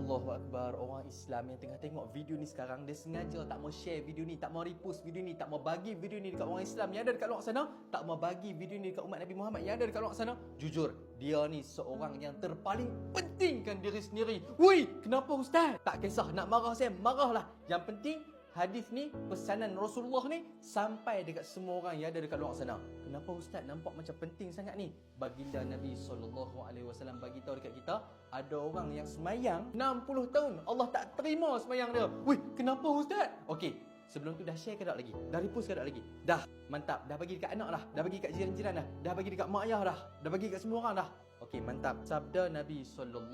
Allahu Akbar. Orang Islam yang tengah tengok video ni sekarang, dia sengaja tak mau share video ni, tak mau repost video ni, tak mau bagi video ni dekat orang Islam yang ada dekat luar sana, tak mau bagi video ni dekat umat Nabi Muhammad yang ada dekat luar sana. Jujur, dia ni seorang yang terpaling pentingkan diri sendiri. Woi, kenapa ustaz? Tak kisah nak marah saya, marahlah. Yang penting hadis ni, pesanan Rasulullah ni sampai dekat semua orang yang ada dekat luar sana. Kenapa ustaz nampak macam penting sangat ni? Baginda Nabi SAW bagi tahu dekat kita, ada orang yang semayang 60 tahun Allah tak terima semayang dia. Wih, kenapa ustaz? Okey, sebelum tu dah share ke tak lagi? Dah repost ke tak lagi? Dah, mantap. Dah bagi dekat anak dah, dah bagi dekat jiran-jiran dah, dah bagi dekat mak ayah dah bagi dekat semua orang dah. Okey, mantap. Sabda Nabi SAW,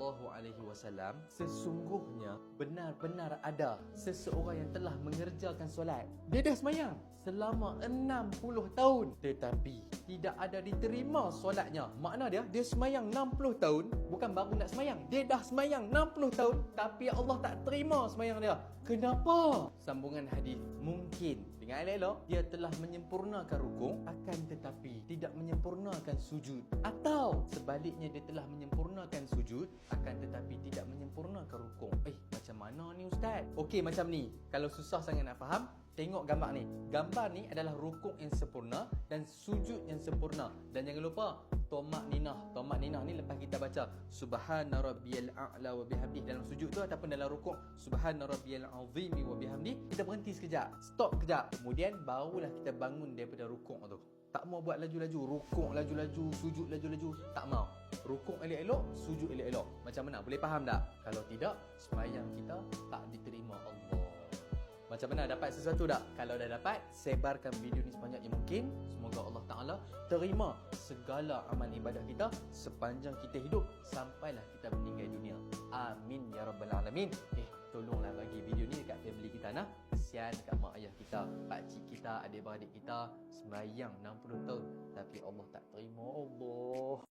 sesungguhnya benar-benar ada seseorang yang telah mengerjakan solat. Dia dah semayang selama 60 tahun, tetapi tidak ada diterima solatnya. Makna dia semayang 60 tahun, bukan baru nak semayang. Dia dah semayang 60 tahun, tapi Allah tak terima semayang dia. Kenapa? Sambungan hadis, mungkin, dengar elok-elok, dia telah menyempurnakan rukuk, akan tetapi tidak menyempurnakan sujud. Atau sebaliknya, dia telah menyempurnakan sujud, akan tetapi tidak menyempurnakan rukuk. Macam mana ni ustaz? Okey, macam ni. Kalau susah sangat nak faham, tengok gambar ni. Gambar ni adalah rukuk yang sempurna dan sujud yang sempurna. Dan jangan lupa tomak ninah. Tomak ninah ni lepas kita baca Subhana rabbiyal a'la wa bihamdih dalam sujud tu, ataupun dalam rukuk Subhana rabbiyal azimi wa bihamdih, kita berhenti sekejap, stop kejap, kemudian barulah kita bangun daripada rukuk tu. Tak mau buat laju-laju, rukuk laju-laju, sujud laju-laju, tak mau. Rukuk elok-elok, sujud elok-elok. Macam mana? Boleh faham tak? Kalau tidak, sembahyang kita tak diterima Allah. Macam mana, dapat sesuatu tak? Kalau dah dapat, sebarkan video ni sebanyak yang mungkin. Semoga Allah Ta'ala terima segala amal ibadah kita sepanjang kita hidup sampailah kita meninggal dunia. Amin ya Rabbal Alamin. Tolonglah bagi video ni dekat family kita nah. Kesian dekat mak ayah kita, pakcik kita, adik-beradik kita sembahyang 60 tahun tapi Allah tak terima. Allah.